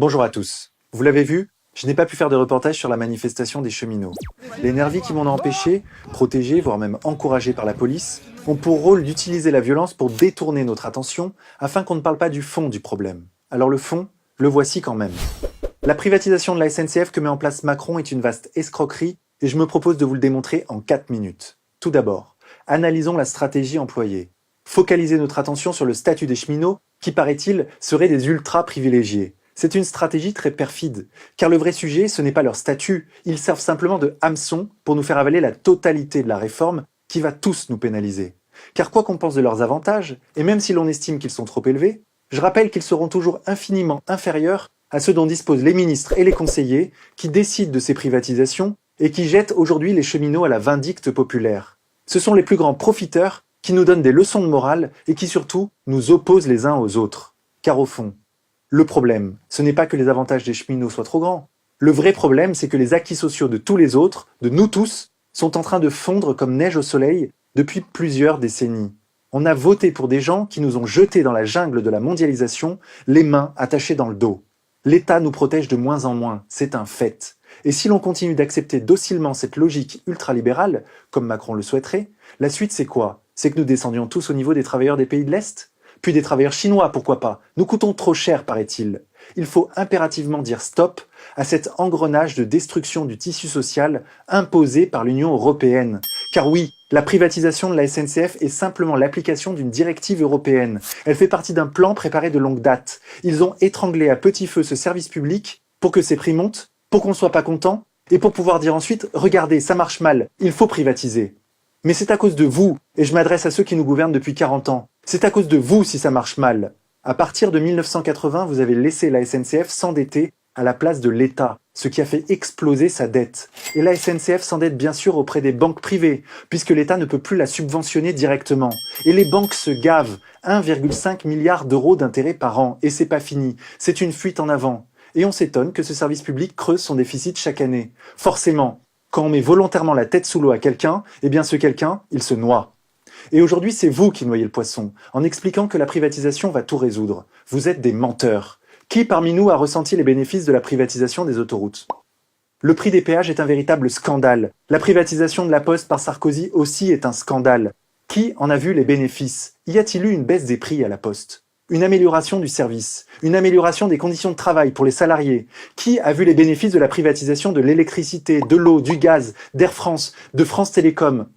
Bonjour à tous. Vous l'avez vu, je n'ai pas pu faire de reportage sur la manifestation des cheminots. Les nervis qui m'en ont empêché, protégés, voire même encouragés par la police, ont pour rôle d'utiliser la violence pour détourner notre attention afin qu'on ne parle pas du fond du problème. Alors le fond, le voici quand même. La privatisation de la SNCF que met en place Macron est une vaste escroquerie et je me propose de vous le démontrer en 4 minutes. Tout d'abord, analysons la stratégie employée. Focaliser notre attention sur le statut des cheminots qui, paraît-il, seraient des ultra-privilégiés. C'est une stratégie très perfide, car le vrai sujet, ce n'est pas leur statut, ils servent simplement de hameçon pour nous faire avaler la totalité de la réforme qui va tous nous pénaliser. Car quoi qu'on pense de leurs avantages, et même si l'on estime qu'ils sont trop élevés, je rappelle qu'ils seront toujours infiniment inférieurs à ceux dont disposent les ministres et les conseillers qui décident de ces privatisations et qui jettent aujourd'hui les cheminots à la vindicte populaire. Ce sont les plus grands profiteurs qui nous donnent des leçons de morale et qui surtout nous opposent les uns aux autres. Car au fond, le problème, ce n'est pas que les avantages des cheminots soient trop grands. Le vrai problème, c'est que les acquis sociaux de tous les autres, de nous tous, sont en train de fondre comme neige au soleil depuis plusieurs décennies. On a voté pour des gens qui nous ont jetés dans la jungle de la mondialisation, les mains attachées dans le dos. L'État nous protège de moins en moins, c'est un fait. Et si l'on continue d'accepter docilement cette logique ultralibérale, comme Macron le souhaiterait, la suite c'est quoi? C'est que nous descendions tous au niveau des travailleurs des pays de l'Est? Puis des travailleurs chinois, pourquoi pas? Nous coûtons trop cher, paraît-il. Il faut impérativement dire stop à cet engrenage de destruction du tissu social imposé par l'Union européenne. Car oui, la privatisation de la SNCF est simplement l'application d'une directive européenne. Elle fait partie d'un plan préparé de longue date. Ils ont étranglé à petit feu ce service public pour que ses prix montent, pour qu'on ne soit pas content, et pour pouvoir dire ensuite « Regardez, ça marche mal, il faut privatiser ». Mais c'est à cause de vous, et je m'adresse à ceux qui nous gouvernent depuis 40 ans, c'est à cause de vous si ça marche mal. À partir de 1980, vous avez laissé la SNCF s'endetter à la place de l'État, ce qui a fait exploser sa dette. Et la SNCF s'endette bien sûr auprès des banques privées, puisque l'État ne peut plus la subventionner directement. Et les banques se gavent, 1,5 milliard d'euros d'intérêts par an, et c'est pas fini, c'est une fuite en avant. Et on s'étonne que ce service public creuse son déficit chaque année. Forcément, quand on met volontairement la tête sous l'eau à quelqu'un, eh bien ce quelqu'un, il se noie. Et aujourd'hui, c'est vous qui noyez le poisson, en expliquant que la privatisation va tout résoudre. Vous êtes des menteurs. Qui parmi nous a ressenti les bénéfices de la privatisation des autoroutes? Le prix des péages est un véritable scandale. La privatisation de la Poste par Sarkozy aussi est un scandale. Qui en a vu les bénéfices? Y a-t-il eu une baisse des prix à la Poste? Une amélioration du service? Une amélioration des conditions de travail pour les salariés? Qui a vu les bénéfices de la privatisation de l'électricité, de l'eau, du gaz, d'Air France, de France Télécom?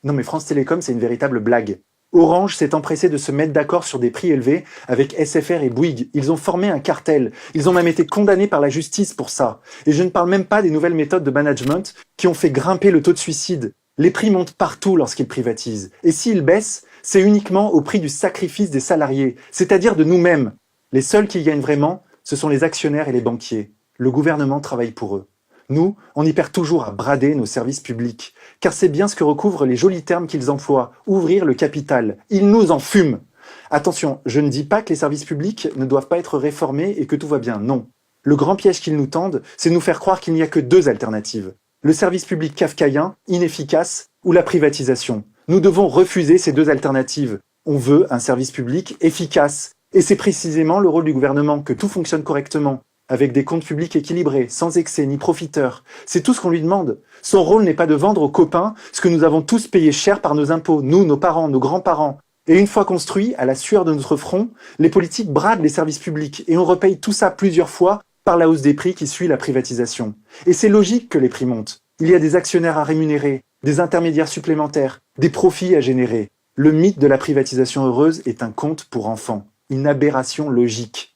Non mais France Télécom, c'est une véritable blague. Orange s'est empressé de se mettre d'accord sur des prix élevés avec SFR et Bouygues. Ils ont formé un cartel. Ils ont même été condamnés par la justice pour ça. Et je ne parle même pas des nouvelles méthodes de management qui ont fait grimper le taux de suicide. Les prix montent partout lorsqu'ils privatisent. Et s'ils baissent, c'est uniquement au prix du sacrifice des salariés, c'est-à-dire de nous-mêmes. Les seuls qui gagnent vraiment, ce sont les actionnaires et les banquiers. Le gouvernement travaille pour eux. Nous, on y perd toujours à brader nos services publics, car c'est bien ce que recouvrent les jolis termes qu'ils emploient, ouvrir le capital. Ils nous en fument. Attention, je ne dis pas que les services publics ne doivent pas être réformés et que tout va bien, non. Le grand piège qu'ils nous tendent, c'est de nous faire croire qu'il n'y a que deux alternatives. Le service public kafkaïen, inefficace, ou la privatisation. Nous devons refuser ces deux alternatives. On veut un service public efficace. Et c'est précisément le rôle du gouvernement, que tout fonctionne correctement, avec des comptes publics équilibrés, sans excès ni profiteurs. C'est tout ce qu'on lui demande. Son rôle n'est pas de vendre aux copains ce que nous avons tous payé cher par nos impôts, nous, nos parents, nos grands-parents. Et une fois construit, à la sueur de notre front, les politiques bradent les services publics et on repaye tout ça plusieurs fois par la hausse des prix qui suit la privatisation. Et c'est logique que les prix montent. Il y a des actionnaires à rémunérer, des intermédiaires supplémentaires, des profits à générer. Le mythe de la privatisation heureuse est un conte pour enfants, une aberration logique.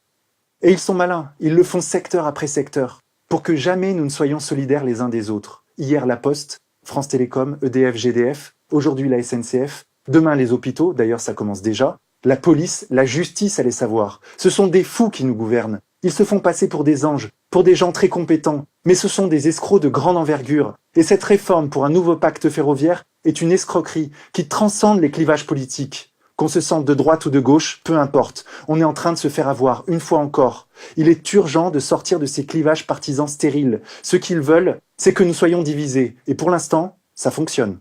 Et ils sont malins, ils le font secteur après secteur, pour que jamais nous ne soyons solidaires les uns des autres. Hier la Poste, France Télécom, EDF, GDF, aujourd'hui la SNCF, demain les hôpitaux, d'ailleurs ça commence déjà, la police, la justice allait savoir. Ce sont des fous qui nous gouvernent. Ils se font passer pour des anges, pour des gens très compétents, mais ce sont des escrocs de grande envergure. Et cette réforme pour un nouveau pacte ferroviaire est une escroquerie qui transcende les clivages politiques. Qu'on se sente de droite ou de gauche, peu importe, on est en train de se faire avoir, une fois encore. Il est urgent de sortir de ces clivages partisans stériles. Ce qu'ils veulent, c'est que nous soyons divisés. Et pour l'instant, ça fonctionne.